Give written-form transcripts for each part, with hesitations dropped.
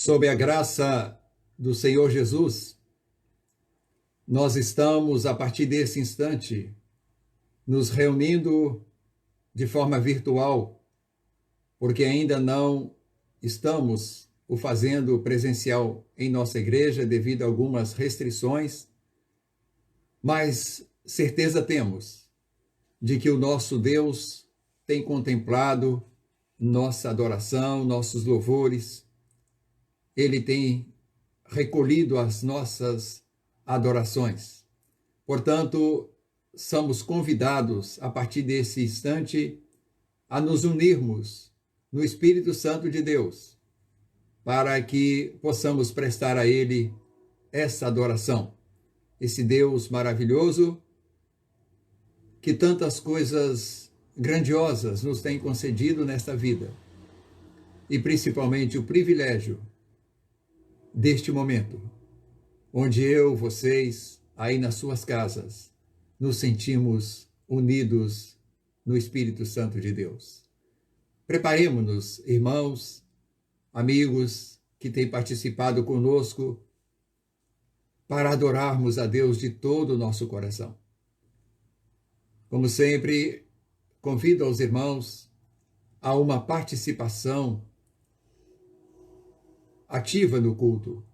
Sob a graça do Senhor Jesus, nós estamos, a partir desse instante, nos reunindo de forma virtual, porque ainda não estamos o fazendo presencial em nossa igreja devido a algumas restrições, mas certeza temos de que o nosso Deus tem contemplado nossa adoração, nossos louvores. Ele tem recolhido as nossas adorações. Portanto, somos convidados, a partir desse instante, a nos unirmos no Espírito Santo de Deus, para que possamos prestar a Ele essa adoração. Esse Deus maravilhoso, que tantas coisas grandiosas nos tem concedido nesta vida, e principalmente o privilégio deste momento, onde eu, vocês, aí nas suas casas, nos sentimos unidos no Espírito Santo de Deus. Preparemo-nos, irmãos, amigos que têm participado conosco, para adorarmos a Deus de todo o nosso coração. Como sempre, convido aos irmãos a uma participação ativa no culto.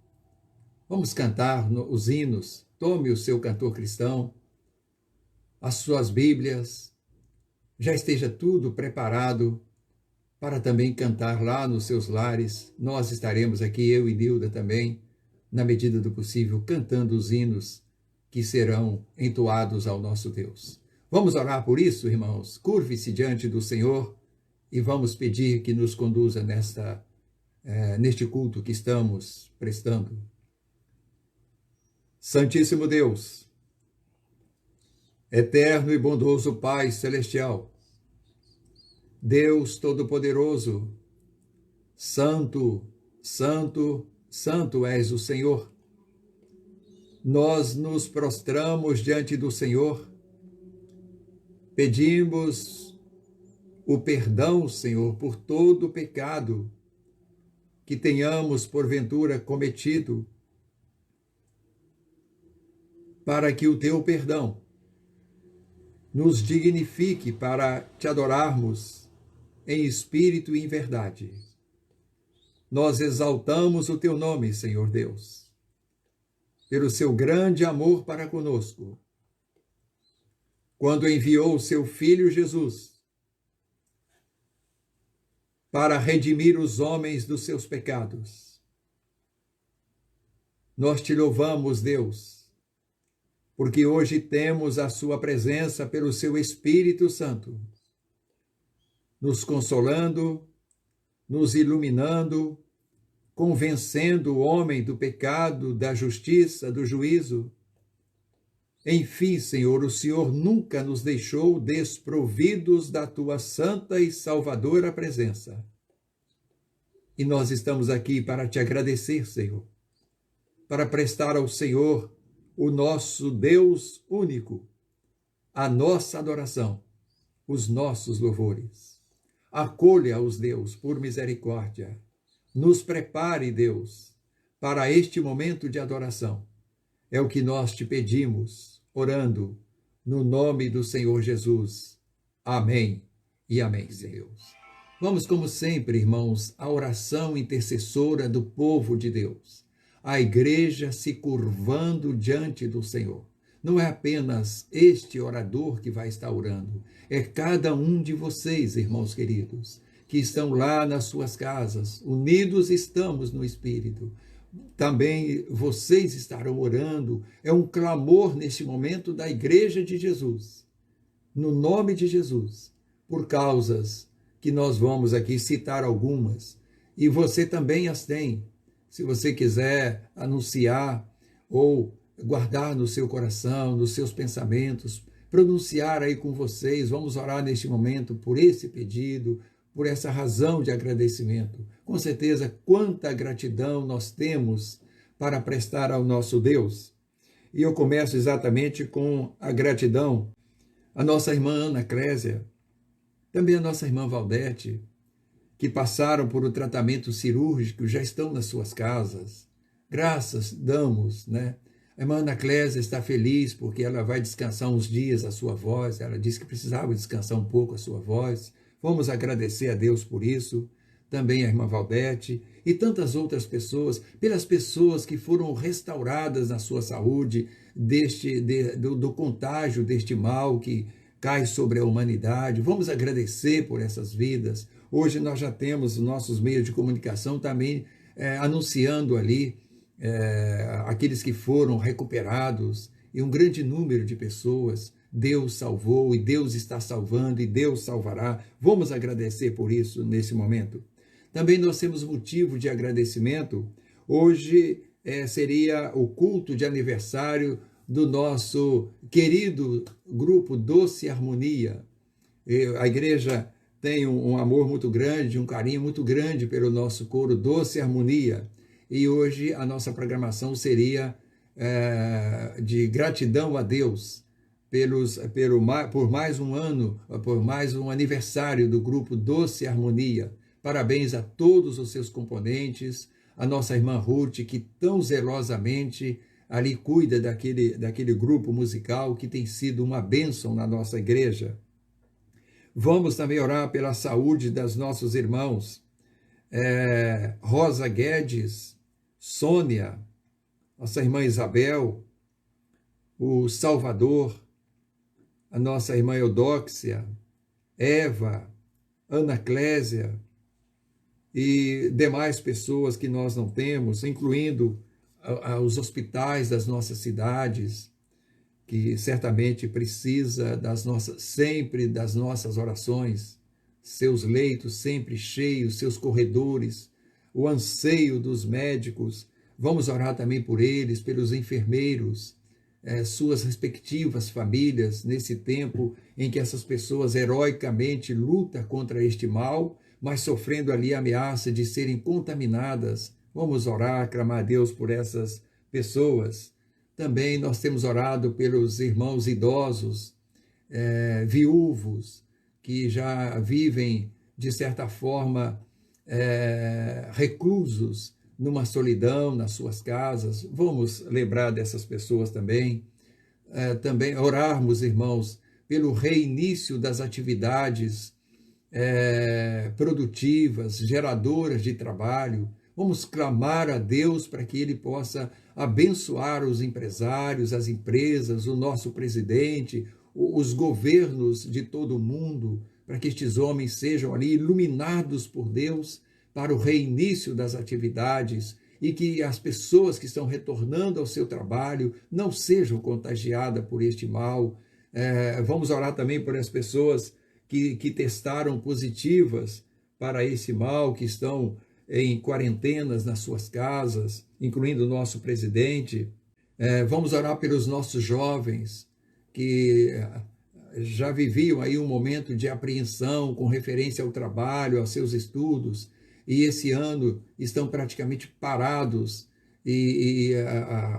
Vamos cantar os hinos, tome o seu cantor cristão, as suas Bíblias, já esteja tudo preparado para também cantar lá nos seus lares. Nós estaremos aqui, eu e Nilda também, na medida do possível, cantando os hinos que serão entoados ao nosso Deus. Vamos orar por isso, irmãos? Curve-se diante do Senhor e vamos pedir que nos conduza neste culto que estamos prestando. Santíssimo Deus, eterno e bondoso Pai Celestial, Deus Todo-Poderoso, Santo, Santo, Santo és o Senhor. Nós nos prostramos diante do Senhor, pedimos o perdão, Senhor, por todo o pecado que tenhamos, porventura, cometido, para que o teu perdão nos dignifique para te adorarmos em espírito e em verdade. Nós exaltamos o teu nome, Senhor Deus, pelo seu grande amor para conosco, quando enviou o seu Filho Jesus para redimir os homens dos seus pecados. Nós te louvamos, Deus, porque hoje temos a sua presença pelo seu Espírito Santo, nos consolando, nos iluminando, convencendo o homem do pecado, da justiça, do juízo. Enfim, Senhor, o Senhor nunca nos deixou desprovidos da tua santa e salvadora presença. E nós estamos aqui para te agradecer, Senhor, para prestar ao Senhor, o nosso Deus único, a nossa adoração, os nossos louvores. Acolha-os, Deus, por misericórdia. Nos prepare, Deus, para este momento de adoração. É o que nós te pedimos, orando no nome do Senhor Jesus. Amém e amém, Deus. Vamos, como sempre, irmãos, à oração intercessora do povo de Deus. A igreja se curvando diante do Senhor. Não é apenas este orador que vai estar orando, é cada um de vocês, irmãos queridos, que estão lá nas suas casas, unidos estamos no Espírito. Também vocês estarão orando, é um clamor neste momento da Igreja de Jesus, no nome de Jesus, por causas que nós vamos aqui citar algumas, e você também as tem. Se você quiser anunciar ou guardar no seu coração, nos seus pensamentos, pronunciar aí com vocês, vamos orar neste momento por esse pedido, por essa razão de agradecimento. Com certeza, quanta gratidão nós temos para prestar ao nosso Deus. E eu começo exatamente com a gratidão à nossa irmã Ana Clésia, também à nossa irmã Valdete, que passaram por um tratamento cirúrgico já estão nas suas casas. Graças damos, né? A irmã Ana Clésia está feliz porque ela vai descansar uns dias a sua voz. Ela disse que precisava descansar um pouco a sua voz. Vamos agradecer a Deus por isso. Também a irmã Valdete e tantas outras pessoas, pelas pessoas que foram restauradas na sua saúde do contágio deste mal que cai sobre a humanidade. Vamos agradecer por essas vidas. Hoje nós já temos os nossos meios de comunicação também anunciando ali aqueles que foram recuperados, e um grande número de pessoas Deus salvou, e Deus está salvando, e Deus salvará. Vamos agradecer por isso nesse momento. Também nós temos motivo de agradecimento. Hoje seria o culto de aniversário do nosso querido grupo Doce Harmonia. A igreja tem um amor muito grande, um carinho muito grande pelo nosso coro Doce Harmonia. E hoje a nossa programação seria de gratidão a Deus por mais um ano, por mais um aniversário do grupo Doce Harmonia. Parabéns a todos os seus componentes, a nossa irmã Ruth, que tão zelosamente ali cuida daquele grupo musical que tem sido uma bênção na nossa igreja. Vamos também orar pela saúde dos nossos irmãos, Rosa Guedes, Sônia, nossa irmã Isabel, o Salvador, a nossa irmã Eudóxia, Eva, Ana Clésia e demais pessoas que nós não temos, incluindo os hospitais das nossas cidades, que certamente precisa sempre das nossas orações, seus leitos sempre cheios, seus corredores, o anseio dos médicos. Vamos orar também por eles, pelos enfermeiros, suas respectivas famílias, nesse tempo em que essas pessoas heroicamente lutam contra este mal, mas sofrendo ali a ameaça de serem contaminadas. Vamos orar, clamar a Deus por essas pessoas. Também nós temos orado pelos irmãos idosos, viúvos, que já vivem, de certa forma, reclusos numa solidão nas suas casas. Vamos lembrar dessas pessoas também. Também orarmos, irmãos, pelo reinício das atividades produtivas, geradoras de trabalho. Vamos clamar a Deus para que Ele possa abençoar os empresários, as empresas, o nosso presidente, os governos de todo o mundo, para que estes homens sejam ali iluminados por Deus para o reinício das atividades e que as pessoas que estão retornando ao seu trabalho não sejam contagiadas por este mal. Vamos orar também por as pessoas que testaram positivas para esse mal, que estão em quarentenas nas suas casas, incluindo o nosso presidente. Vamos orar pelos nossos jovens, que já viviam aí um momento de apreensão com referência ao trabalho, aos seus estudos, e esse ano estão praticamente parados, e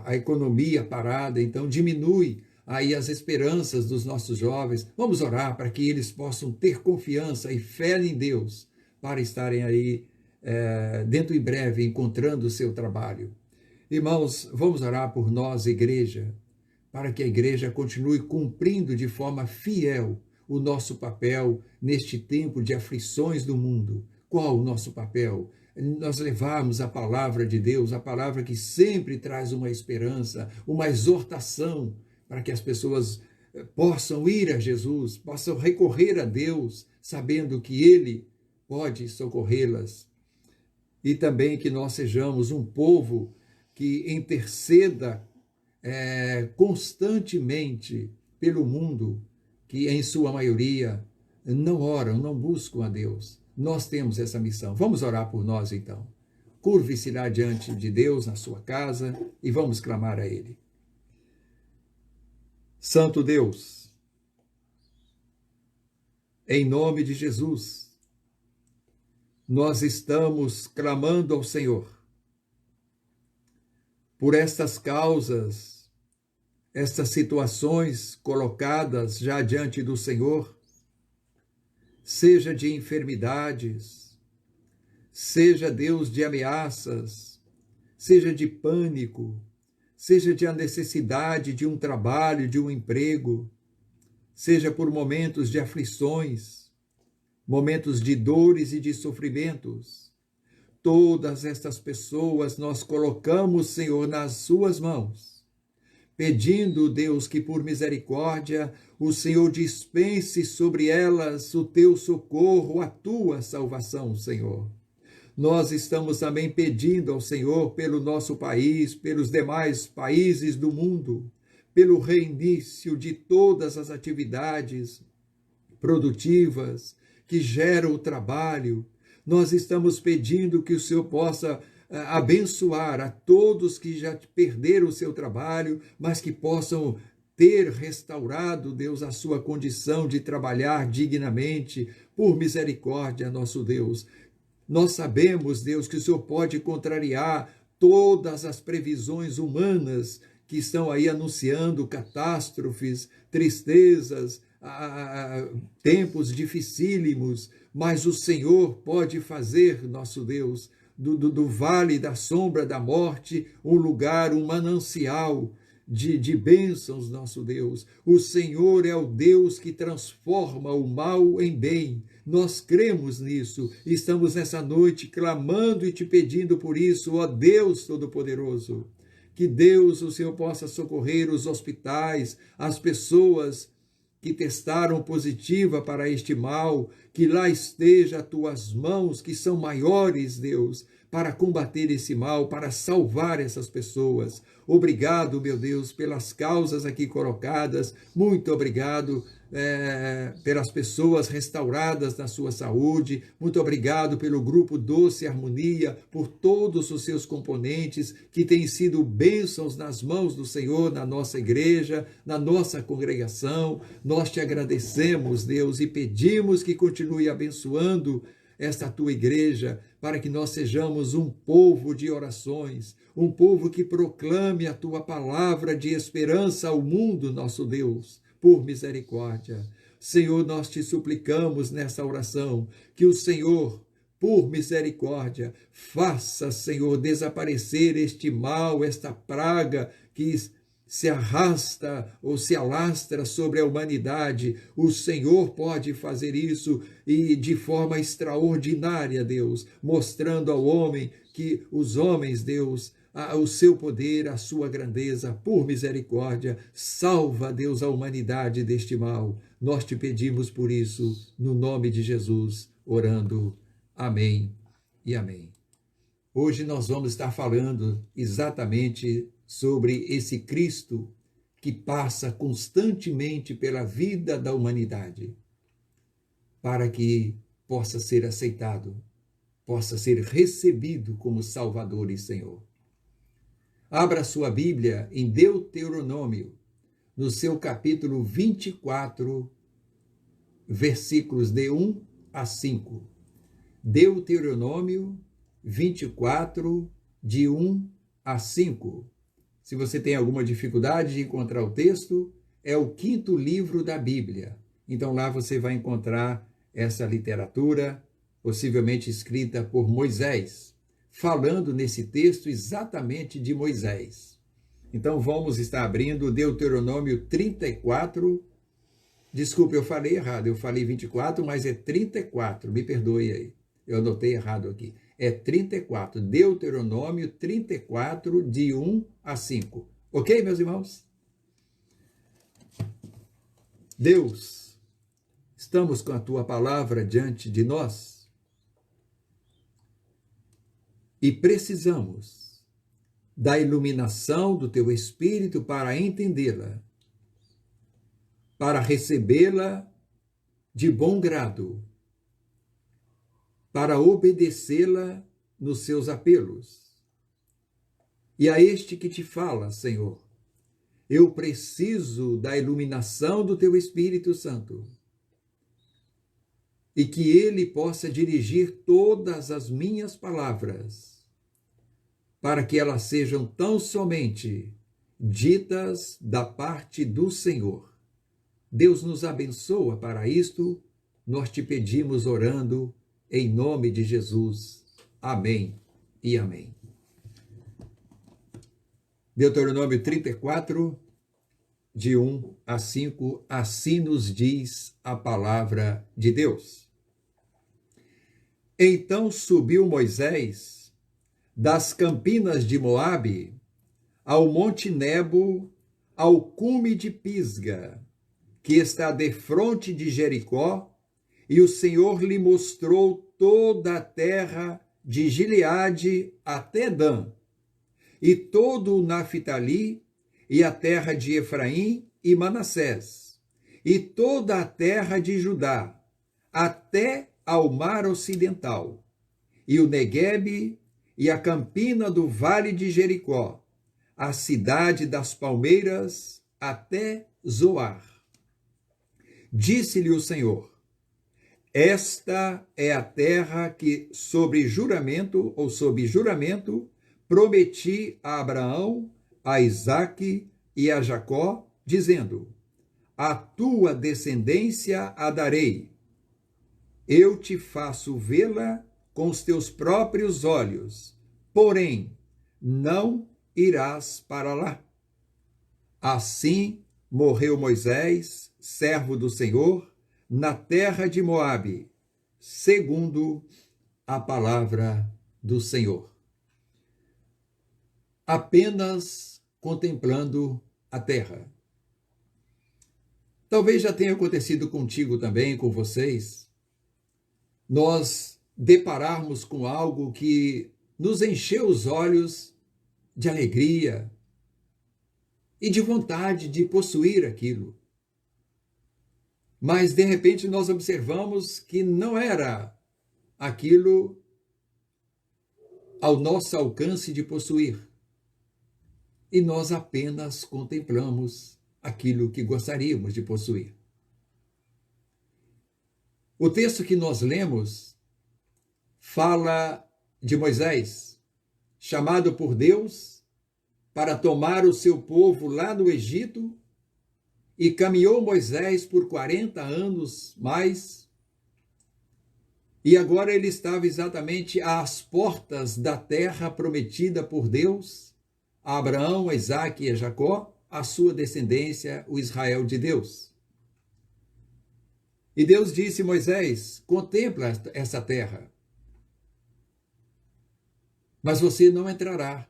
a economia parada, então diminui aí as esperanças dos nossos jovens. Vamos orar para que eles possam ter confiança e fé em Deus, para estarem aí dentro em breve encontrando o seu trabalho. Irmãos, vamos orar por nós, igreja, para que a igreja continue cumprindo de forma fiel o nosso papel neste tempo de aflições do mundo. Qual o nosso papel? Nós levarmos a palavra de Deus, a palavra que sempre traz uma esperança, uma exortação, para que as pessoas possam ir a Jesus, possam recorrer a Deus, sabendo que Ele pode socorrê-las. E também que nós sejamos um povo que interceda constantemente pelo mundo, que em sua maioria não oram, não buscam a Deus. Nós temos essa missão. Vamos orar por nós, então. Curve-se lá diante de Deus na sua casa e vamos clamar a Ele. Santo Deus, em nome de Jesus, nós estamos clamando ao Senhor por estas causas, estas situações colocadas já diante do Senhor, seja de enfermidades, seja, Deus, de ameaças, seja de pânico, seja de a necessidade de um trabalho, de um emprego, seja por momentos de aflições, momentos de dores e de sofrimentos. Todas estas pessoas nós colocamos, Senhor, nas suas mãos, pedindo, Deus, que por misericórdia o Senhor dispense sobre elas o teu socorro, a tua salvação, Senhor. Nós estamos também pedindo ao Senhor pelo nosso país, pelos demais países do mundo, pelo reinício de todas as atividades produtivas que geram o trabalho. Nós estamos pedindo que o Senhor possa abençoar a todos que já perderam o seu trabalho, mas que possam ter restaurado, Deus, a sua condição de trabalhar dignamente, por misericórdia, nosso Deus. Nós sabemos, Deus, que o Senhor pode contrariar todas as previsões humanas que estão aí anunciando catástrofes, tristezas, tempos dificílimos, mas o Senhor pode fazer, nosso Deus, do vale da sombra da morte um lugar, um manancial de bênçãos, nosso Deus. O Senhor é o Deus que transforma o mal em bem. Nós cremos nisso e estamos nessa noite clamando e te pedindo por isso, ó Deus Todo-Poderoso. Que Deus, o Senhor, possa socorrer os hospitais, as pessoas que testaram positiva para este mal, que lá esteja as tuas mãos, que são maiores, Deus, para combater esse mal, para salvar essas pessoas. Obrigado, meu Deus, pelas causas aqui colocadas. Muito obrigado pelas pessoas restauradas na sua saúde. Muito obrigado pelo grupo Doce Harmonia, por todos os seus componentes que têm sido bênçãos nas mãos do Senhor, na nossa igreja, na nossa congregação. Nós te agradecemos, Deus, e pedimos que continue abençoando esta tua igreja, para que nós sejamos um povo de orações, um povo que proclame a tua palavra de esperança ao mundo, nosso Deus, por misericórdia. Senhor, nós te suplicamos nessa oração, que o Senhor, por misericórdia, faça, Senhor, desaparecer este mal, esta praga que se arrasta ou se alastra sobre a humanidade. O Senhor pode fazer isso e de forma extraordinária, Deus, mostrando ao homem que os homens, Deus, o seu poder, a sua grandeza, por misericórdia, salva, Deus, a humanidade deste mal. Nós te pedimos por isso, no nome de Jesus, orando. Amém e amém. Hoje nós vamos estar falando exatamente sobre esse Cristo que passa constantemente pela vida da humanidade, para que possa ser aceitado, possa ser recebido como Salvador e Senhor. Abra sua Bíblia em Deuteronômio, no seu capítulo 24, versículos de 1 a 5. Deuteronômio 24, de 1 a 5. Se você tem alguma dificuldade de encontrar o texto, é o 5º livro da Bíblia. Então lá você vai encontrar essa literatura, possivelmente escrita por Moisés, falando nesse texto exatamente de Moisés. Então vamos estar abrindo Deuteronômio 34. Desculpe, eu falei errado, eu falei 24, mas é 34, me perdoe aí. Eu anotei errado aqui. É 34, Deuteronômio 34, de 1 a 5. Ok, meus irmãos? Deus, estamos com a tua palavra diante de nós e precisamos da iluminação do teu Espírito para entendê-la, para recebê-la de bom grado, para obedecê-la nos seus apelos. E a este que te fala, Senhor, eu preciso da iluminação do teu Espírito Santo e que ele possa dirigir todas as minhas palavras, para que elas sejam tão somente ditas da parte do Senhor. Deus nos abençoa para isto, nós te pedimos orando, em nome de Jesus. Amém e amém. Deuteronômio 34, de 1 a 5, assim nos diz a palavra de Deus. Então subiu Moisés das campinas de Moabe ao monte Nebo, ao cume de Pisga, que está defronte de Jericó, e o Senhor lhe mostrou toda a terra de Gileade até Dan, e todo o Naftali, e a terra de Efraim e Manassés, e toda a terra de Judá, até ao mar ocidental, e o Neguebe, e a campina do vale de Jericó, a cidade das palmeiras, até Zoar. Disse-lhe o Senhor: esta é a terra que, sob juramento, prometi a Abraão, a Isaque e a Jacó, dizendo: a tua descendência a darei. Eu te faço vê-la com os teus próprios olhos, porém não irás para lá. Assim morreu Moisés, servo do Senhor, na terra de Moabe, segundo a palavra do Senhor. Apenas contemplando a terra. Talvez já tenha acontecido contigo também, com vocês, nós depararmos com algo que nos encheu os olhos de alegria e de vontade de possuir aquilo. Mas, de repente, nós observamos que não era aquilo ao nosso alcance de possuir. E nós apenas contemplamos aquilo que gostaríamos de possuir. O texto que nós lemos fala de Moisés, chamado por Deus para tomar o seu povo lá no Egito, e caminhou Moisés por 40 anos mais, e agora ele estava exatamente às portas da terra prometida por Deus a Abraão, a Isaque e a Jacó, a sua descendência, o Israel de Deus. E Deus disse a Moisés: contempla essa terra, mas você não entrará.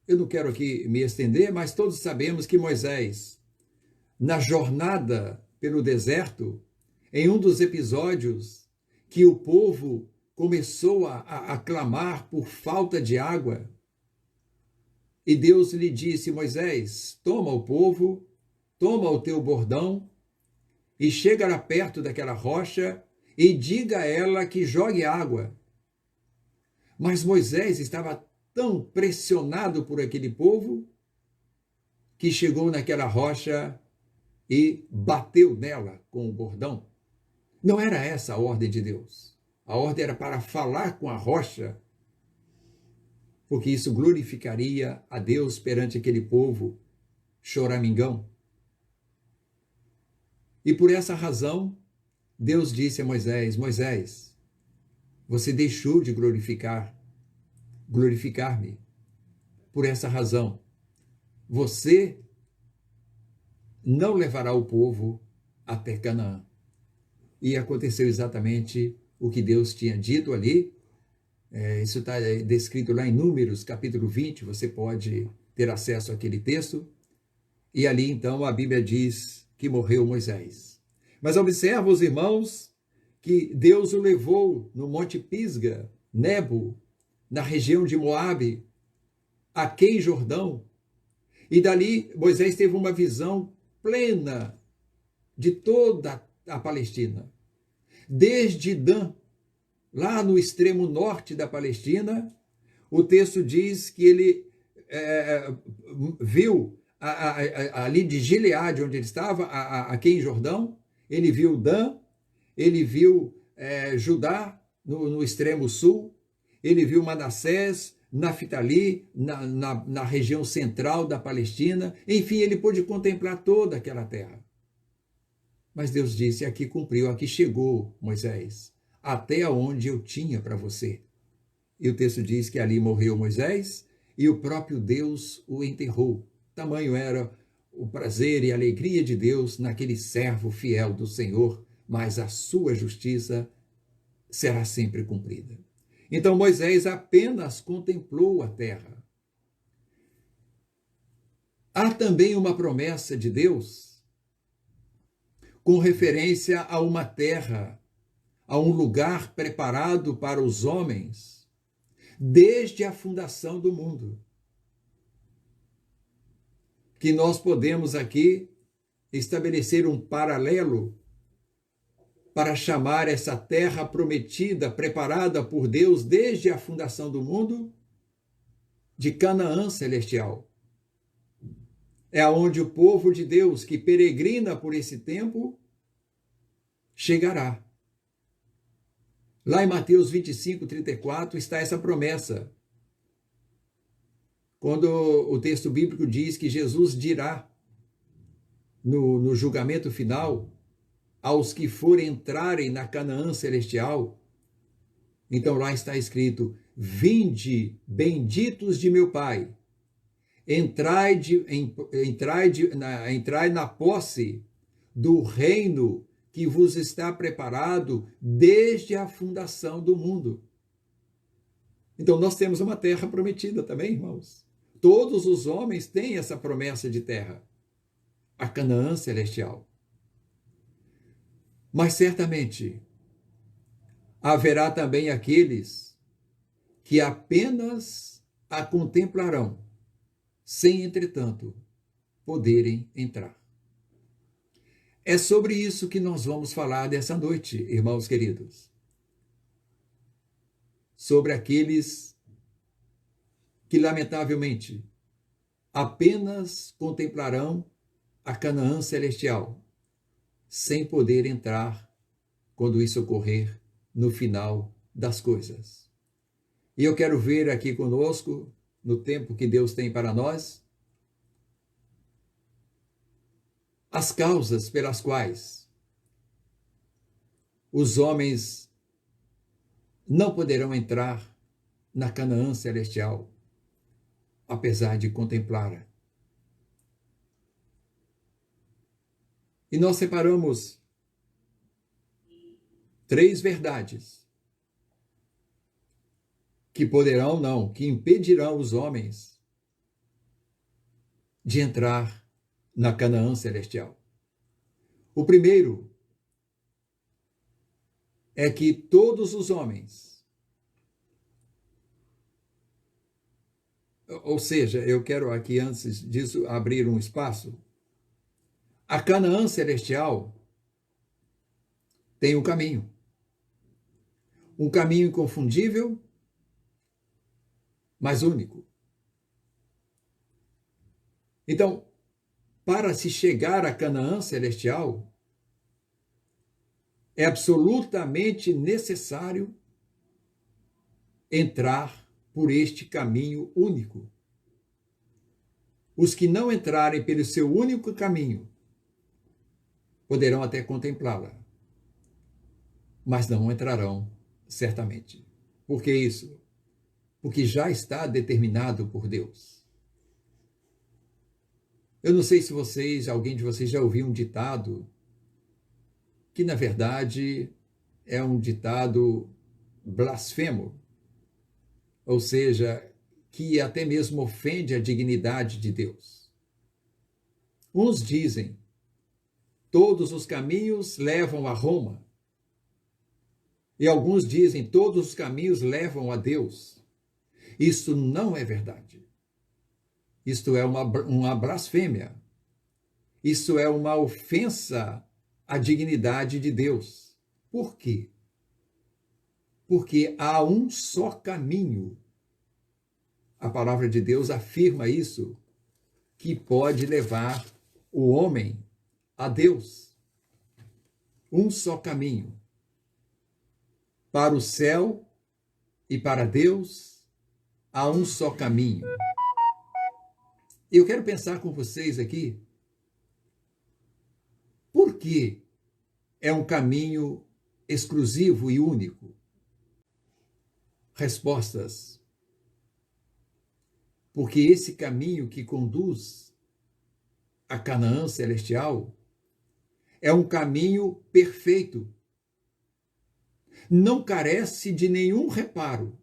Eu não quero aqui me estender, mas todos sabemos que Moisés, na jornada pelo deserto, em um dos episódios que o povo começou a clamar por falta de água, e Deus lhe disse: Moisés, toma o povo, toma o teu bordão, e chega lá perto daquela rocha e diga a ela que jogue água. Mas Moisés estava tão pressionado por aquele povo que chegou naquela rocha e bateu nela com o bordão. Não era essa a ordem de Deus. A ordem era para falar com a rocha, porque isso glorificaria a Deus perante aquele povo choramingão. E por essa razão, Deus disse a Moisés: Moisés, você deixou de glorificar-me. Por essa razão, você não levará o povo até Canaã. E aconteceu exatamente o que Deus tinha dito ali. Isso está descrito lá em Números, capítulo 20, você pode ter acesso àquele texto. E ali, então, a Bíblia diz que morreu Moisés. Mas observa, os irmãos, que Deus o levou no Monte Pisga, Nebo, na região de Moabe, aquém Jordão. E dali Moisés teve uma visão plena de toda a Palestina. Desde Dan, lá no extremo norte da Palestina, o texto diz que ele viu ali de Gileade, onde ele estava, aquém Jordão, ele viu Dan, ele viu Judá no extremo sul, ele viu Manassés, Naftali, na região central da Palestina. Enfim, ele pôde contemplar toda aquela terra. Mas Deus disse: aqui cumpriu, aqui chegou, Moisés, até onde eu tinha para você. E o texto diz que ali morreu Moisés e o próprio Deus o enterrou. Tamanho era o prazer e a alegria de Deus naquele servo fiel do Senhor, mas a sua justiça será sempre cumprida. Então Moisés apenas contemplou a terra. Há também uma promessa de Deus com referência a uma terra, a um lugar preparado para os homens desde a fundação do mundo. Que nós podemos aqui estabelecer um paralelo para chamar essa terra prometida, preparada por Deus desde a fundação do mundo, de Canaã celestial. É aonde o povo de Deus que peregrina por esse tempo chegará. Lá em Mateus 25, 34 está essa promessa. Quando o texto bíblico diz que Jesus dirá no julgamento final aos que forem entrarem na Canaã celestial, então lá está escrito: vinde, benditos de meu Pai, entrai na posse do reino que vos está preparado desde a fundação do mundo. Então nós temos uma terra prometida também, irmãos. Todos os homens têm essa promessa de terra, a Canaã celestial. Mas certamente haverá também aqueles que apenas a contemplarão, sem, entretanto, poderem entrar. É sobre isso que nós vamos falar dessa noite, irmãos queridos. Sobre aqueles que, lamentavelmente, apenas contemplarão a Canaã celestial, sem poder entrar quando isso ocorrer no final das coisas. E eu quero ver aqui conosco, no tempo que Deus tem para nós, as causas pelas quais os homens não poderão entrar na Canaã celestial, apesar de contemplar. E nós separamos 3 verdades que poderão, não, que impedirão os homens de entrar na Canaã celestial. O primeiro é que todos os homens, ou seja, eu quero aqui antes disso abrir um espaço. A Canaã celestial tem um caminho inconfundível, mas único. Então, para se chegar à Canaã celestial, é absolutamente necessário entrar por este caminho único. Os que não entrarem pelo seu único caminho poderão até contemplá-la, mas não entrarão certamente. Por que isso? Porque já está determinado por Deus. Eu não sei se alguém de vocês já ouviu um ditado que, na verdade, é um ditado blasfemo, ou seja, que até mesmo ofende a dignidade de Deus. Uns dizem: todos os caminhos levam a Roma. E alguns dizem: todos os caminhos levam a Deus. Isso não é verdade. Isto é uma blasfêmia. Isso é uma ofensa à dignidade de Deus. Por quê? Porque há um só caminho. A palavra de Deus afirma isso, que pode levar o homem a Deus. Um só caminho. Para o céu e para Deus, há um só caminho. Eu quero pensar com vocês aqui, por que é um caminho exclusivo e único? respostas. Porque esse caminho que conduz a Canaã celestial é um caminho perfeito. Não carece de nenhum reparo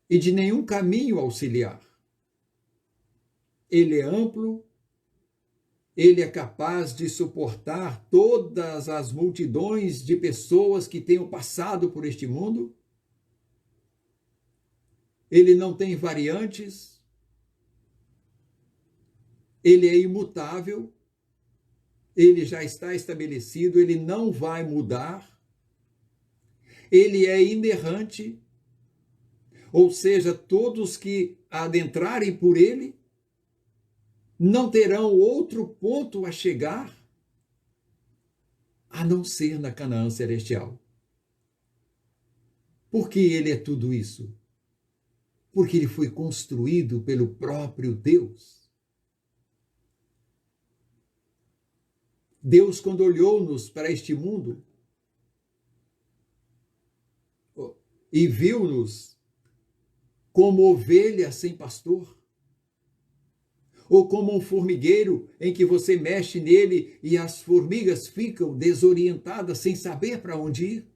e de nenhum caminho auxiliar. Ele é amplo, ele é capaz de suportar todas as multidões de pessoas que tenham passado por este mundo. Ele não tem variantes, ele é imutável, ele já está estabelecido, ele não vai mudar, ele é inerrante, ou seja, todos que adentrarem por ele não terão outro ponto a chegar a não ser na Canaã celestial. Por que ele é tudo isso? Porque ele foi construído pelo próprio Deus. Deus, quando olhou-nos para este mundo e viu-nos como ovelhas sem pastor, ou como um formigueiro em que você mexe nele e as formigas ficam desorientadas sem saber para onde ir,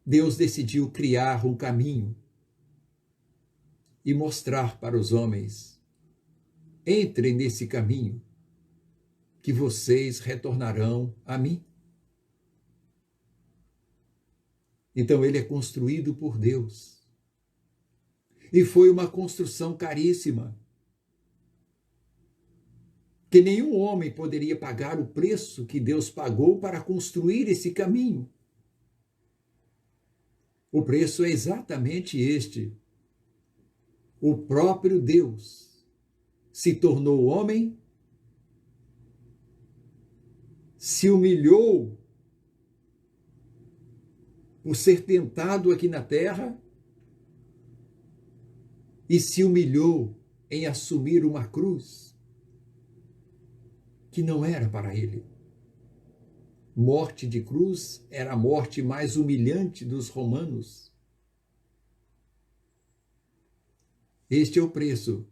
Deus decidiu criar um caminho e mostrar para os homens: entrem nesse caminho, que vocês retornarão a mim. Então ele é construído por Deus. E foi uma construção caríssima, que nenhum homem poderia pagar o preço que Deus pagou para construir esse caminho. O preço é exatamente este. O próprio Deus se tornou homem, se humilhou por ser tentado aqui na terra e se humilhou em assumir uma cruz que não era para ele. Morte de cruz era a morte mais humilhante dos romanos. Este é o preço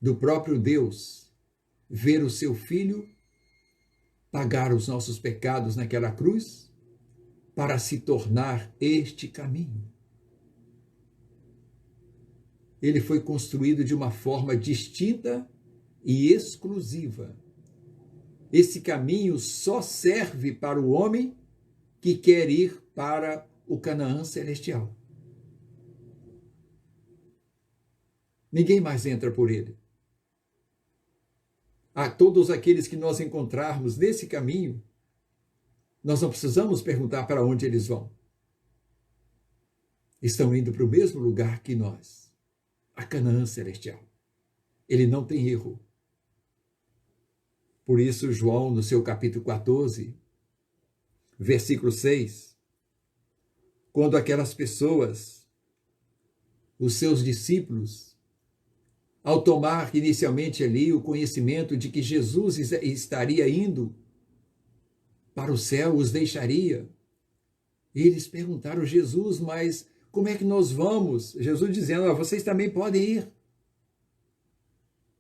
do próprio Deus, ver o seu Filho pagar os nossos pecados naquela cruz para se tornar este caminho. Ele foi construído de uma forma distinta e exclusiva. Esse caminho só serve para o homem que quer ir para o Canaã celestial. Ninguém mais entra por ele. A todos aqueles que nós encontrarmos nesse caminho, nós não precisamos perguntar para onde eles vão. Estão indo para o mesmo lugar que nós, a Canaã celestial. Ele não tem erro. Por isso, João, no seu capítulo 14, versículo 6, quando aquelas pessoas, os seus discípulos, ao tomar inicialmente ali o conhecimento de que Jesus estaria indo para o céu, os deixaria, eles perguntaram: Jesus, mas como é que nós vamos? Jesus dizendo: vocês também podem ir.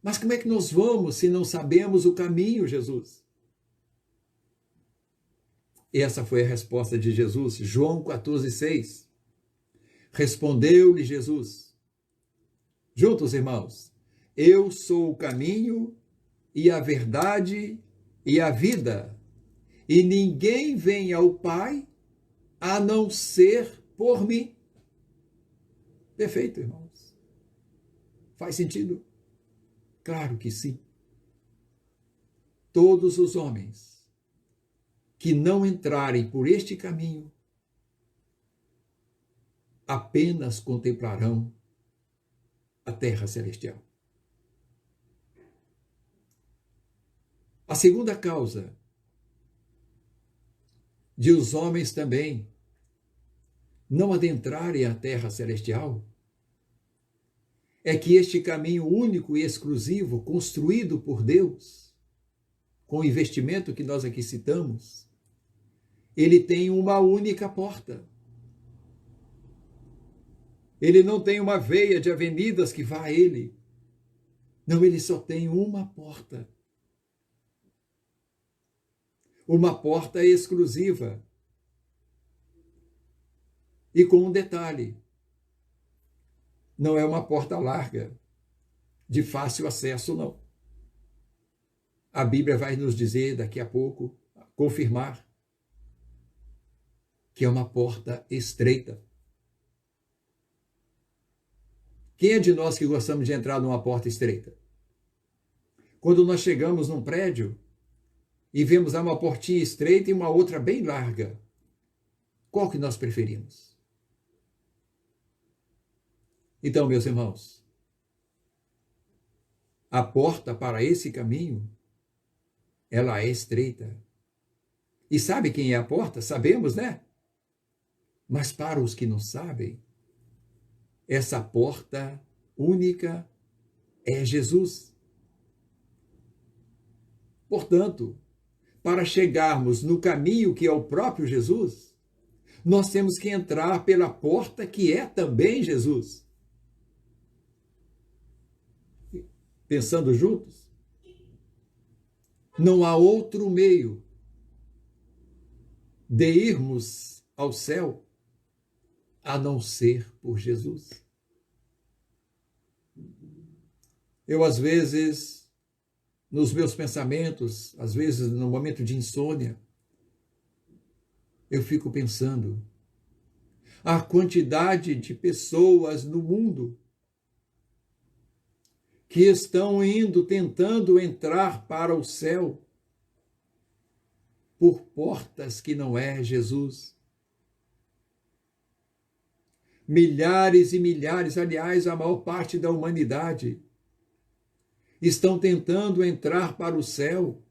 Mas como é que nós vamos se não sabemos o caminho, Jesus? Essa foi a resposta de Jesus, João 14,6. Respondeu-lhe Jesus: juntos, irmãos, eu sou o caminho e a verdade e a vida, e ninguém vem ao Pai a não ser por mim. Perfeito, irmãos. Faz sentido? Claro que sim. Todos os homens que não entrarem por este caminho apenas contemplarão a terra celestial. A segunda causa de os homens também não adentrarem a terra celestial é que este caminho único e exclusivo, construído por Deus, com o investimento que nós aqui citamos, ele tem uma única porta. Ele não tem uma veia de avenidas que vá a ele. Não, ele só tem uma porta. Uma porta exclusiva. E com um detalhe: não é uma porta larga, de fácil acesso, não. A Bíblia vai nos dizer daqui a pouco, confirmar, que é uma porta estreita. Quem é de nós que gostamos de entrar numa porta estreita? Quando nós chegamos num prédio e vemos uma portinha estreita e uma outra bem larga, qual que nós preferimos? Então, meus irmãos, a porta para esse caminho, ela é estreita. E sabe quem é a porta? Sabemos, né? Mas para os que não sabem, essa porta única é Jesus. Portanto, para chegarmos no caminho que é o próprio Jesus, nós temos que entrar pela porta que é também Jesus. Pensando juntos? Não há outro meio de irmos ao céu a não ser por Jesus. Eu, às vezes, nos meus pensamentos, às vezes no momento de insônia, eu fico pensando a quantidade de pessoas no mundo que estão indo, tentando entrar para o céu por portas que não é Jesus. Milhares e milhares, aliás, a maior parte da humanidade, estão tentando entrar para o céu,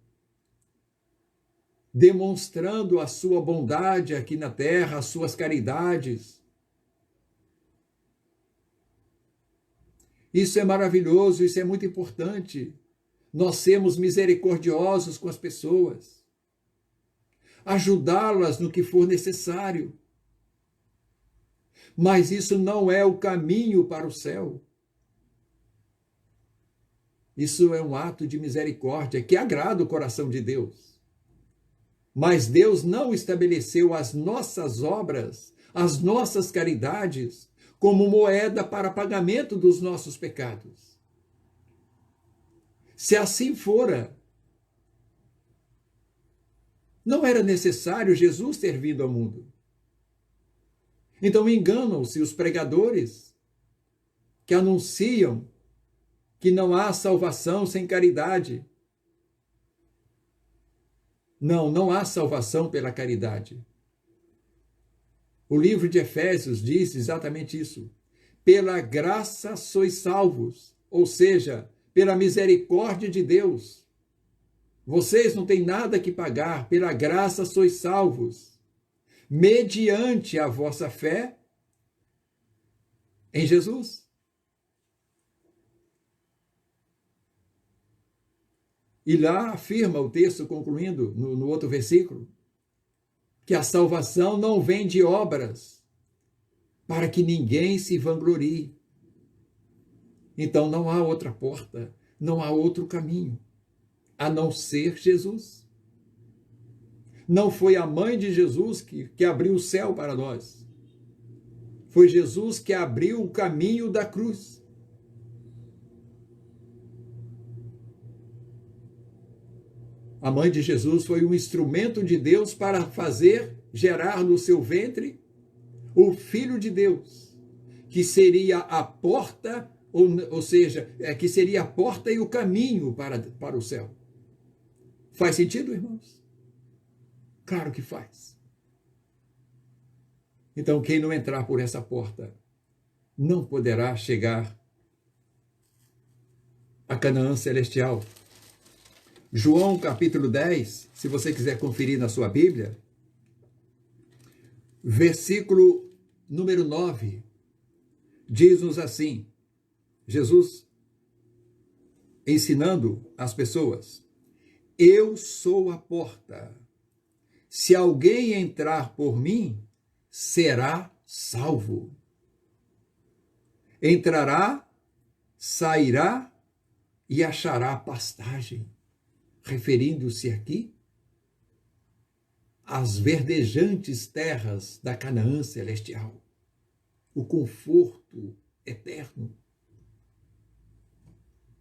demonstrando a sua bondade aqui na terra, as suas caridades. Isso é maravilhoso, isso é muito importante. Nós sermos misericordiosos com as pessoas, ajudá-las no que for necessário. Mas isso não é o caminho para o céu. Isso é um ato de misericórdia que agrada o coração de Deus. Mas Deus não estabeleceu as nossas obras, as nossas caridades, como moeda para pagamento dos nossos pecados. Se assim fora, não era necessário Jesus ter vindo ao mundo. Então enganam-se os pregadores que anunciam que não há salvação sem caridade. Não, não há salvação pela caridade. O livro de Efésios diz exatamente isso. Pela graça sois salvos, ou seja, pela misericórdia de Deus. Vocês não têm nada que pagar, pela graça sois salvos, mediante a vossa fé em Jesus. E lá afirma o texto, concluindo no outro versículo, que a salvação não vem de obras, para que ninguém se vanglorie. Então não há outra porta, não há outro caminho, a não ser Jesus. Não foi a mãe de Jesus que abriu o céu para nós. Foi Jesus que abriu o caminho da cruz. A mãe de Jesus foi um instrumento de Deus para gerar no seu ventre o Filho de Deus, que seria a porta, ou seja, que seria a porta e o caminho para o céu. Faz sentido, irmãos? Claro que faz. Então, quem não entrar por essa porta não poderá chegar a Canaã celestial. João capítulo 10, se você quiser conferir na sua Bíblia, versículo número 9, diz-nos assim, Jesus ensinando as pessoas: Eu sou a porta. Se alguém entrar por mim, será salvo. Entrará, sairá e achará pastagem. Referindo-se aqui às verdejantes terras da Canaã celestial, o conforto eterno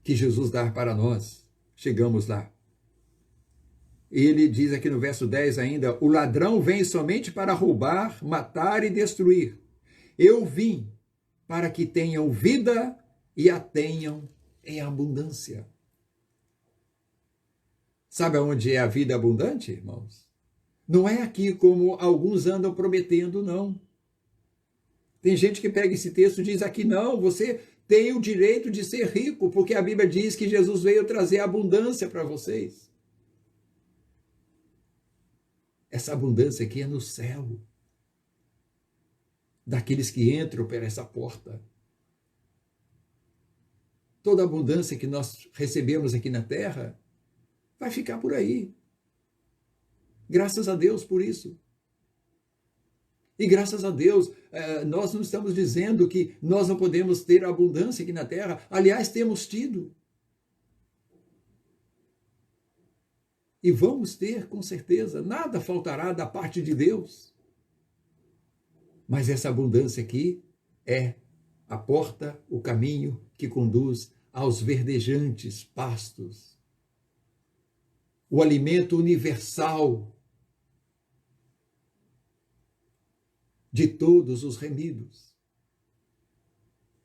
que Jesus dá para nós. Chegamos lá. Ele diz aqui no verso 10 ainda: o ladrão vem somente para roubar, matar e destruir. Eu vim para que tenham vida e a tenham em abundância. Sabe aonde é a vida abundante, irmãos? Não é aqui como alguns andam prometendo, não. Tem gente que pega esse texto e diz aqui, não, você tem o direito de ser rico, porque a Bíblia diz que Jesus veio trazer abundância para vocês. Essa abundância aqui é no céu, daqueles que entram por essa porta. Toda a abundância que nós recebemos aqui na terra vai ficar por aí. Graças a Deus por isso. E graças a Deus, nós não estamos dizendo que nós não podemos ter abundância aqui na terra. Aliás, temos tido. E vamos ter, com certeza. Nada faltará da parte de Deus. Mas essa abundância aqui é a porta, o caminho que conduz aos verdejantes pastos. O alimento universal de todos os remidos.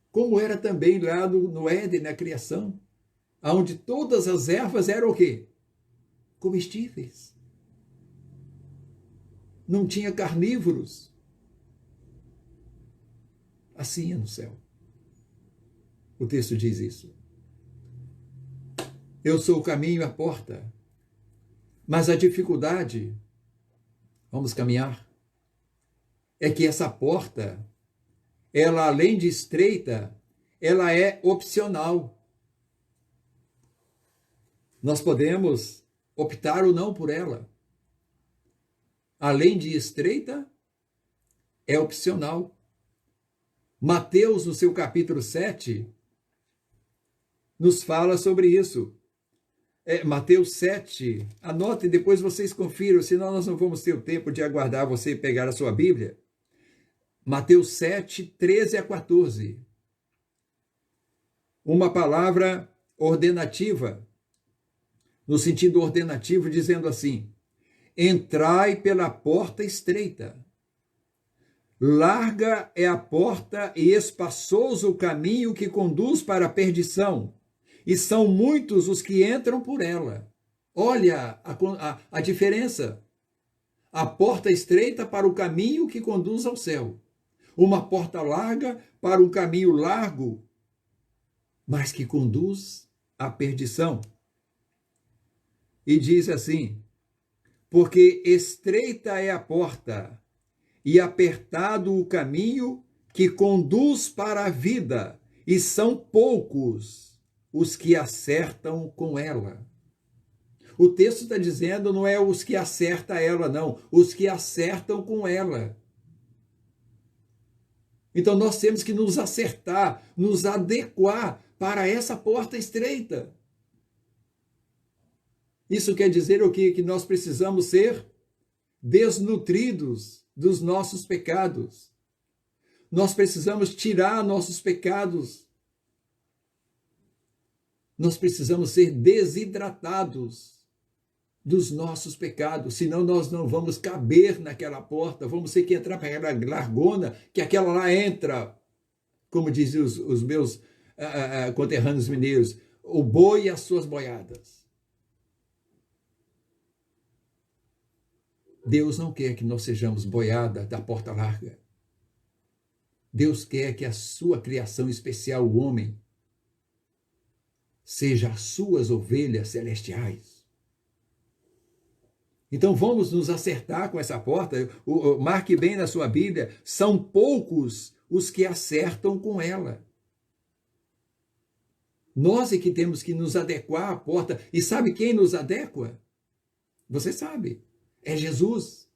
Como era também lá no Éden, na criação, onde todas as ervas eram o quê? Comestíveis. Não tinha carnívoros. Assim é no céu. O texto diz isso. Eu sou o caminho e a porta. Mas a dificuldade, vamos caminhar, é que essa porta, ela além de estreita, ela é opcional. Nós podemos optar ou não por ela. Além de estreita, é opcional. Mateus, no seu capítulo 7, nos fala sobre isso. Mateus 7, anote, depois vocês confiram, senão nós não vamos ter o tempo de aguardar você pegar a sua Bíblia. Mateus 7, 13 a 14. Uma palavra ordenativa, no sentido ordenativo, dizendo assim: entrai pela porta estreita. Larga é a porta e espaçoso o caminho que conduz para a perdição, e são muitos os que entram por ela. Olha a diferença. A porta estreita para o caminho que conduz ao céu. Uma porta larga para um caminho largo, mas que conduz à perdição. E diz assim: porque estreita é a porta e apertado o caminho que conduz para a vida, e são poucos os que acertam com ela. O texto está dizendo não é os que acertam ela, não, os que acertam com ela. Então nós temos que nos acertar, nos adequar para essa porta estreita. Isso quer dizer o quê? Que nós precisamos ser desnutridos dos nossos pecados. Nós precisamos tirar nossos pecados. Nós precisamos ser desidratados dos nossos pecados, senão nós não vamos caber naquela porta, vamos ter que entrar para aquela largona, que aquela lá entra, como dizem os meus conterrâneos mineiros, o boi e as suas boiadas. Deus não quer que nós sejamos boiada da porta larga. Deus quer que a sua criação especial, o homem, seja as suas ovelhas celestiais. Então vamos nos acertar com essa porta. Marque bem na sua Bíblia, são poucos os que acertam com ela. Nós é que temos que nos adequar à porta. E sabe quem nos adequa? Você sabe, é Jesus.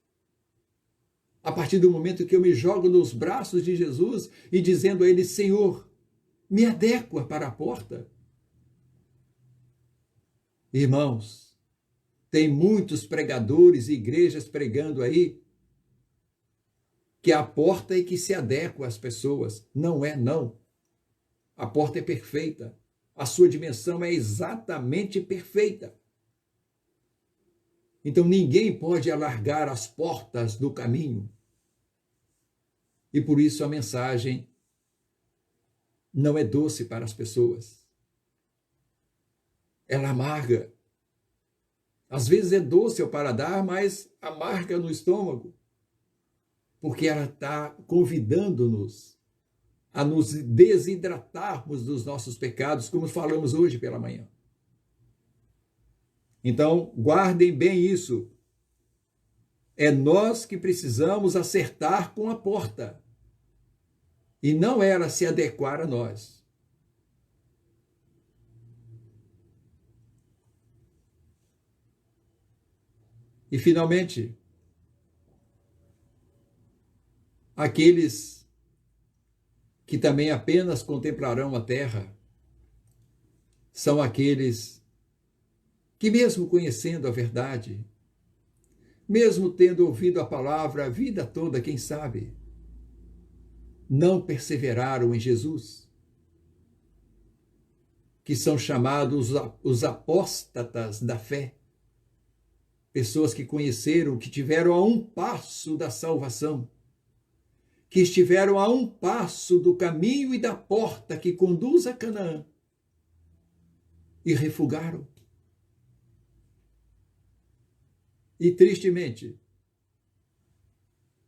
A partir do momento que eu me jogo nos braços de Jesus e dizendo a Ele, Senhor, me adequa para a porta. Irmãos, tem muitos pregadores e igrejas pregando aí que a porta é que se adequa às pessoas. Não é, não. A porta é perfeita. A sua dimensão é exatamente perfeita. Então ninguém pode alargar as portas do caminho. E por isso a mensagem não é doce para as pessoas. Ela amarga. Às vezes é doce ao paladar, mas amarga no estômago. Porque ela está convidando-nos a nos desidratarmos dos nossos pecados, como falamos hoje pela manhã. Então, guardem bem isso. É nós que precisamos acertar com a porta, e não ela se adequar a nós. E, finalmente, aqueles que também apenas contemplarão a terra são aqueles que, mesmo conhecendo a verdade, mesmo tendo ouvido a palavra a vida toda, quem sabe, não perseveraram em Jesus, que são chamados os apóstatas da fé, pessoas que conheceram, que tiveram a um passo da salvação, que estiveram a um passo do caminho e da porta que conduz a Canaã, e refugaram. E, tristemente,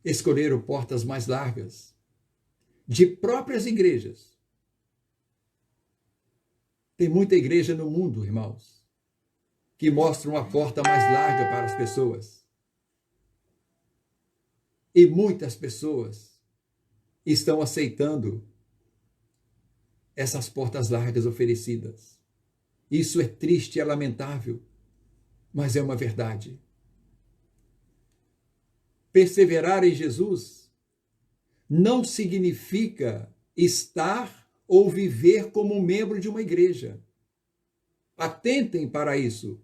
escolheram portas mais largas, de próprias igrejas. Tem muita igreja no mundo, irmãos, que mostra uma porta mais larga para as pessoas. E muitas pessoas estão aceitando essas portas largas oferecidas. Isso é triste, é lamentável, mas é uma verdade. Perseverar em Jesus não significa estar ou viver como um membro de uma igreja. Atentem para isso.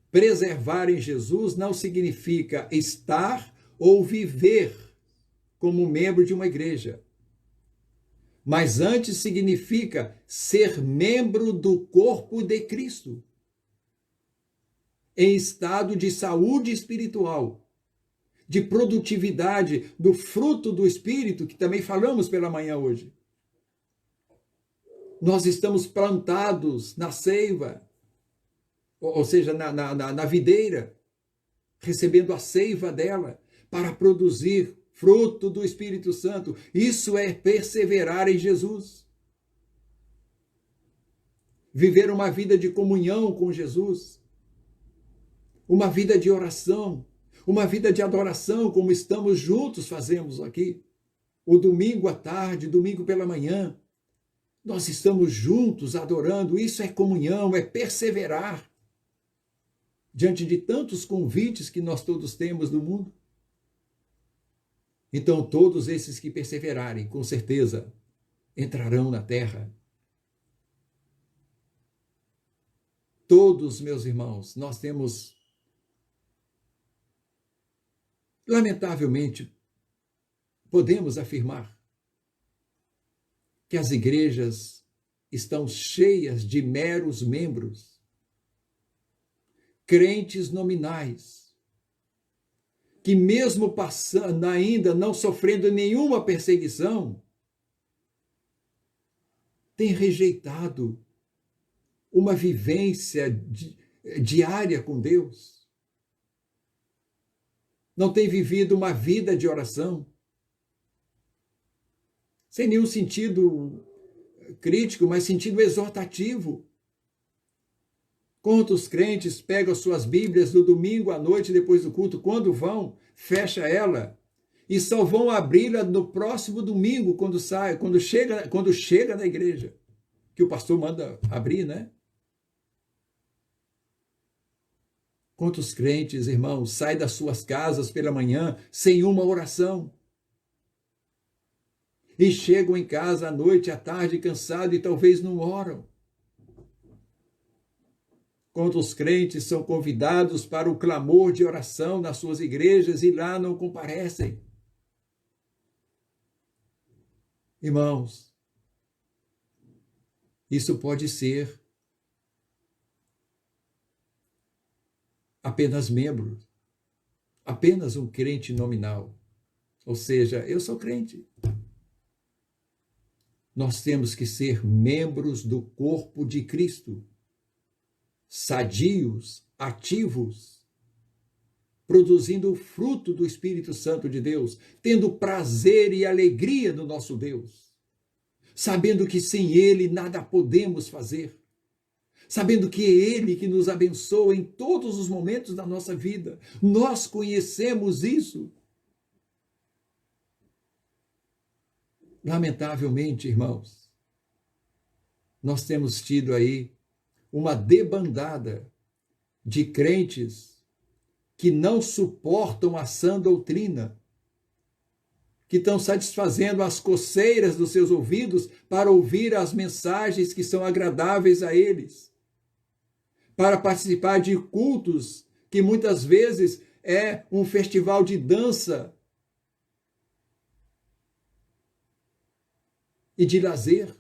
Preservar em Jesus não significa estar ou viver como membro de uma igreja. Mas antes significa ser membro do corpo de Cristo, em estado de saúde espiritual, de produtividade, do fruto do Espírito, que também falamos pela manhã hoje. Nós estamos plantados na seiva, ou seja, na videira, recebendo a seiva dela, para produzir fruto do Espírito Santo. Isso é perseverar em Jesus. Viver uma vida de comunhão com Jesus, uma vida de oração, uma vida de adoração, como estamos juntos, fazemos aqui. O domingo à tarde, domingo pela manhã, nós estamos juntos adorando. Isso é comunhão, é perseverar diante de tantos convites que nós todos temos no mundo. Então, todos esses que perseverarem, com certeza, entrarão na terra. Todos, meus irmãos, nós temos, lamentavelmente, podemos afirmar que as igrejas estão cheias de meros membros, crentes nominais, que mesmo passando ainda, não sofrendo nenhuma perseguição, têm rejeitado uma vivência diária com Deus. Não têm vivido uma vida de oração, sem nenhum sentido crítico, mas sentido exortativo. Quantos crentes pegam suas Bíblias no domingo à noite, depois do culto, quando vão, fecha ela, e só vão abri-la no próximo domingo, quando chega na igreja, que o pastor manda abrir, né? Quantos crentes, irmãos, saem das suas casas pela manhã sem uma oração? E chegam em casa à noite, à tarde, cansados e talvez não oram. Quantos crentes são convidados para o clamor de oração nas suas igrejas e lá não comparecem? Irmãos, isso pode ser apenas membro, apenas um crente nominal. Ou seja, eu sou crente. Nós temos que ser membros do corpo de Cristo, sadios, ativos, produzindo o fruto do Espírito Santo de Deus, tendo prazer e alegria no nosso Deus, sabendo que sem Ele nada podemos fazer, sabendo que é Ele que nos abençoa em todos os momentos da nossa vida. Nós conhecemos isso. Lamentavelmente, irmãos, nós temos tido aí uma debandada de crentes que não suportam a sã doutrina, que estão satisfazendo as coceiras dos seus ouvidos para ouvir as mensagens que são agradáveis a eles, para participar de cultos que muitas vezes é um festival de dança e de lazer.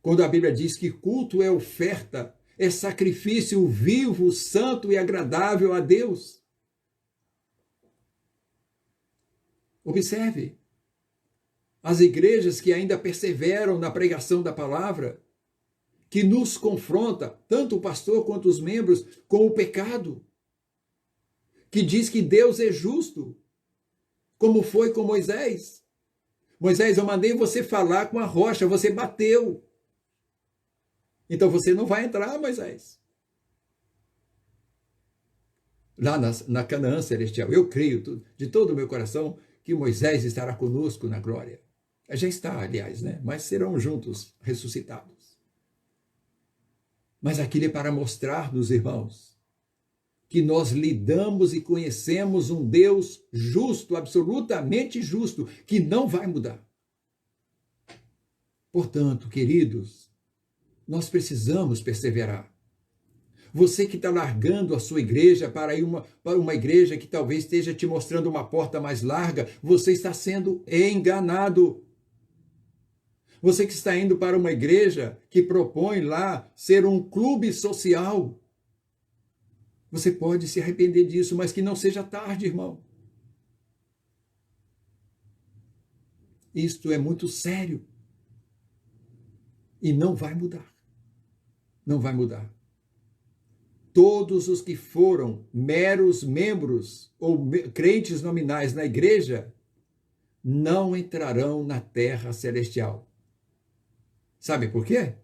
Quando a Bíblia diz que culto é oferta, é sacrifício vivo, santo e agradável a Deus. Observe, as igrejas que ainda perseveram na pregação da palavra, que nos confronta, tanto o pastor quanto os membros, com o pecado, que diz que Deus é justo, como foi com Moisés. Moisés, eu mandei você falar com a rocha, você bateu. Então você não vai entrar, Moisés. Lá na Canaã celestial, eu creio de todo o meu coração que Moisés estará conosco na glória. Já está, aliás, né? Mas serão juntos ressuscitados. Mas aquilo é para mostrar-nos, irmãos, que nós lidamos e conhecemos um Deus justo, absolutamente justo, que não vai mudar. Portanto, queridos, nós precisamos perseverar. Você que está largando a sua igreja para uma igreja que talvez esteja te mostrando uma porta mais larga, você está sendo enganado. Você que está indo para uma igreja que propõe lá ser um clube social, você pode se arrepender disso, mas que não seja tarde, irmão. Isto é muito sério. E não vai mudar. Não vai mudar. Todos os que foram meros membros ou crentes nominais na igreja não entrarão na terra celestial. Sabe por quê?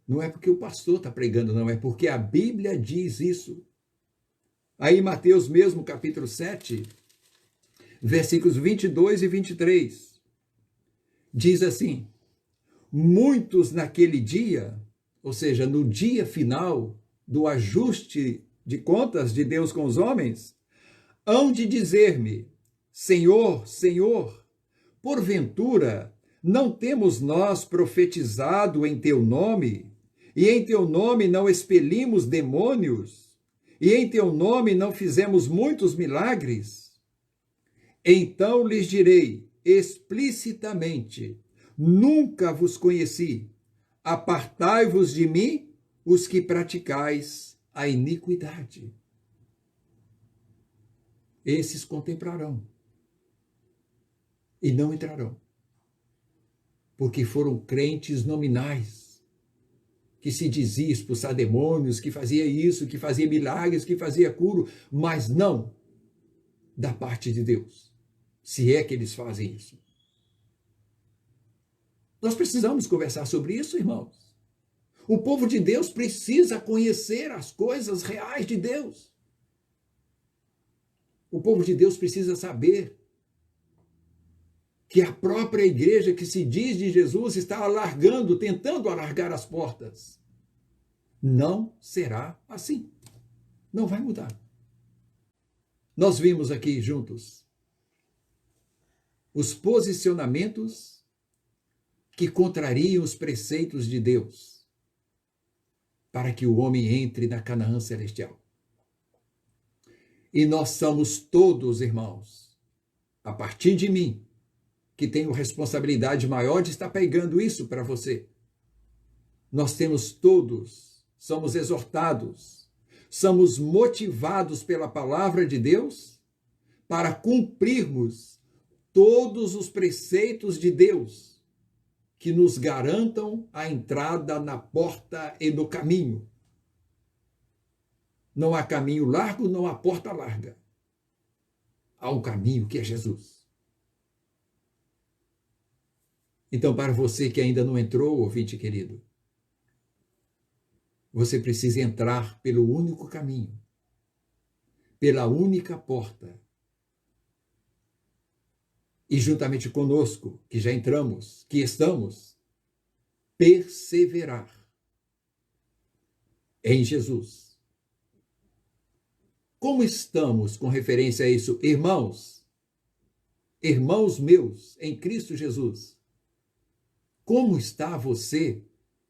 Não é porque o pastor está pregando, não, é porque a Bíblia diz isso. Aí em Mateus mesmo, capítulo 7, versículos 22 e 23, diz assim: muitos naquele dia, ou seja, no dia final do ajuste de contas de Deus com os homens, hão de dizer-me: Senhor, Senhor, porventura não temos nós profetizado em teu nome, e em teu nome não expelimos demônios, e em teu nome não fizemos muitos milagres? Então lhes direi explicitamente: nunca vos conheci, apartai-vos de mim, os que praticais a iniquidade. Esses contemplarão e não entrarão, porque foram crentes nominais, que se dizia expulsar demônios, que fazia isso, que fazia milagres, que fazia cura, mas não da parte de Deus, se é que eles fazem isso. Nós precisamos conversar sobre isso, irmãos. O povo de Deus precisa conhecer as coisas reais de Deus. O povo de Deus precisa saber que a própria igreja que se diz de Jesus está alargando, tentando alargar as portas. Não será assim. não vai mudar. Nós vimos aqui juntos os posicionamentos que contrariam os preceitos de Deus para que o homem entre na Canaã celestial. E nós somos todos, irmãos, a partir de mim, que tenho responsabilidade maior de estar pregando isso para você. Nós temos todos, somos exortados, somos motivados pela palavra de Deus para cumprirmos todos os preceitos de Deus que nos garantam a entrada na porta e no caminho. Não há caminho largo, não há porta larga. Há um caminho que é Jesus. Então, para você que ainda não entrou, ouvinte querido, você precisa entrar pelo único caminho, pela única porta. E juntamente conosco, que já entramos, que estamos, perseverar em Jesus. Como estamos com referência a isso, irmãos? Irmãos meus, em Cristo Jesus. Como está você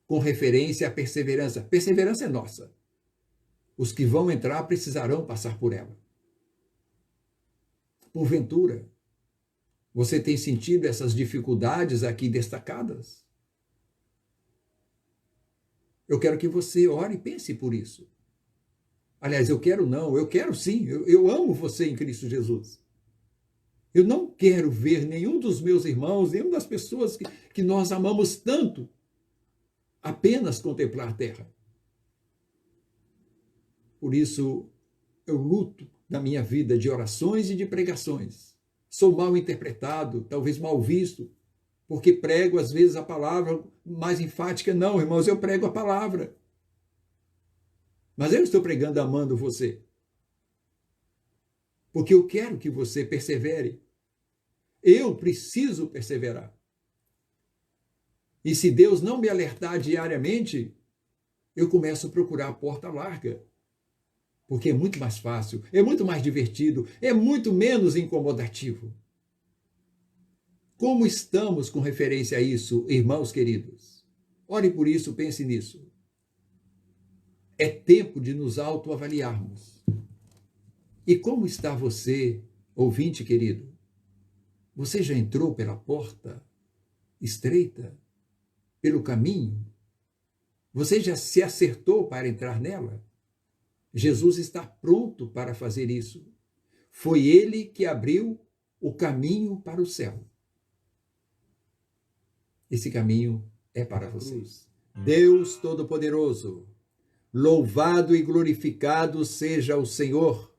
com referência à perseverança? Perseverança é nossa. Os que vão entrar precisarão passar por ela. Porventura, você tem sentido essas dificuldades aqui destacadas? Eu quero que você ore e pense por isso. Aliás, eu quero sim, eu amo você em Cristo Jesus. Eu não quero ver nenhum dos meus irmãos, nenhuma das pessoas que nós amamos tanto, apenas contemplar a terra. Por isso, eu luto na minha vida de orações e de pregações. Sou mal interpretado, talvez mal visto, porque prego às vezes a palavra mais enfática. Não, irmãos, eu prego a palavra. Mas eu estou pregando amando você. Porque eu quero que você persevere. Eu preciso perseverar. E se Deus não me alertar diariamente, eu começo a procurar a porta larga. Porque é muito mais fácil, é muito mais divertido, é muito menos incomodativo. Como estamos com referência a isso, irmãos queridos? Ore por isso, pense nisso. É tempo de nos autoavaliarmos. E como está você, ouvinte querido? Você já entrou pela porta estreita? Pelo caminho? Você já se acertou para entrar nela? Jesus está pronto para fazer isso. Foi ele que abriu o caminho para o céu. Esse caminho é para vocês. Deus Todo-Poderoso, louvado e glorificado seja o Senhor,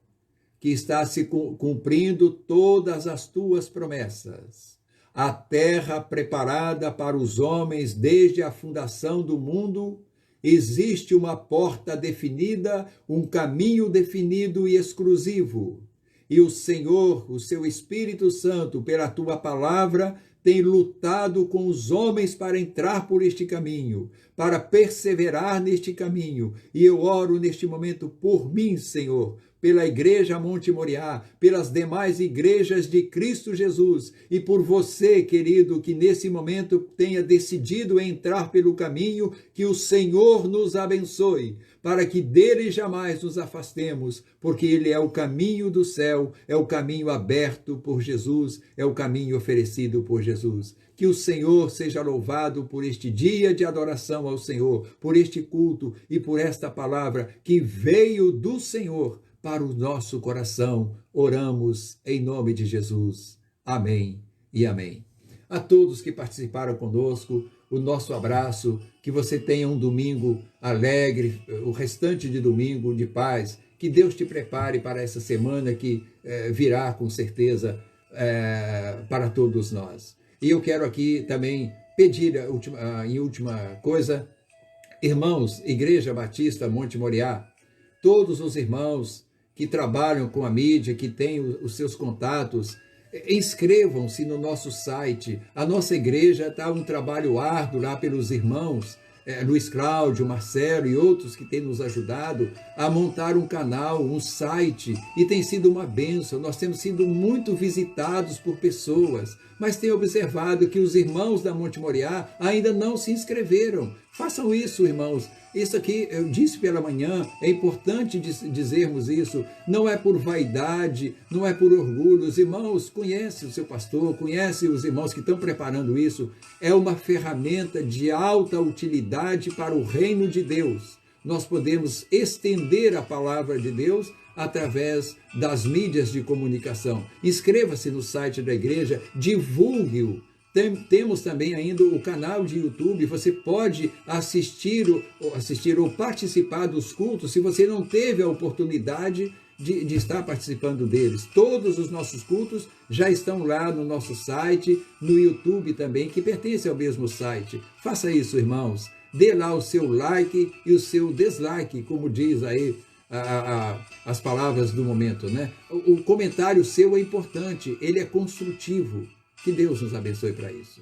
que está se cumprindo todas as tuas promessas. A terra preparada para os homens desde a fundação do mundo, existe uma porta definida, um caminho definido e exclusivo. E o Senhor, o seu Espírito Santo, pela tua palavra, tem lutado com os homens para entrar por este caminho, para perseverar neste caminho. E eu oro neste momento por mim, Senhor, pela Igreja Monte Moriá, pelas demais igrejas de Cristo Jesus e por você, querido, que nesse momento tenha decidido entrar pelo caminho, que o Senhor nos abençoe, para que dele jamais nos afastemos, porque ele é o caminho do céu, é o caminho aberto por Jesus, é o caminho oferecido por Jesus. Que o Senhor seja louvado por este dia de adoração ao Senhor, por este culto e por esta palavra que veio do Senhor para o nosso coração. Oramos em nome de Jesus. Amém e amém. A todos que participaram conosco, o nosso abraço, que você tenha um domingo alegre, o restante de domingo de paz, que Deus te prepare para essa semana que virá com certeza para todos nós. E eu quero aqui também pedir, em última coisa, irmãos, Igreja Batista Monte Moriá, todos os irmãos que trabalham com a mídia, que têm os seus contatos, inscrevam-se no nosso site. A nossa igreja está um trabalho árduo lá pelos irmãos, Luiz Cláudio, Marcelo e outros que têm nos ajudado a montar um canal, um site, e tem sido uma bênção. Nós temos sido muito visitados por pessoas, mas tenho observado que os irmãos da Monte Moriá ainda não se inscreveram. Façam isso, irmãos. Isso aqui eu disse pela manhã, é importante dizermos isso, não é por vaidade, não é por orgulho. Os irmãos conhecem o seu pastor, conhecem os irmãos que estão preparando isso. É uma ferramenta de alta utilidade para o reino de Deus. Nós podemos estender a palavra de Deus através das mídias de comunicação. Inscreva-se no site da igreja, divulgue-o. Temos também ainda o canal de YouTube, você pode assistir ou participar dos cultos se você não teve a oportunidade de estar participando deles. Todos os nossos cultos já estão lá no nosso site, no YouTube também, que pertence ao mesmo site. Faça isso, irmãos. Dê lá o seu like e o seu dislike, como diz aí as palavras do momento, né? O comentário seu é importante, ele é construtivo. Que Deus nos abençoe para isso.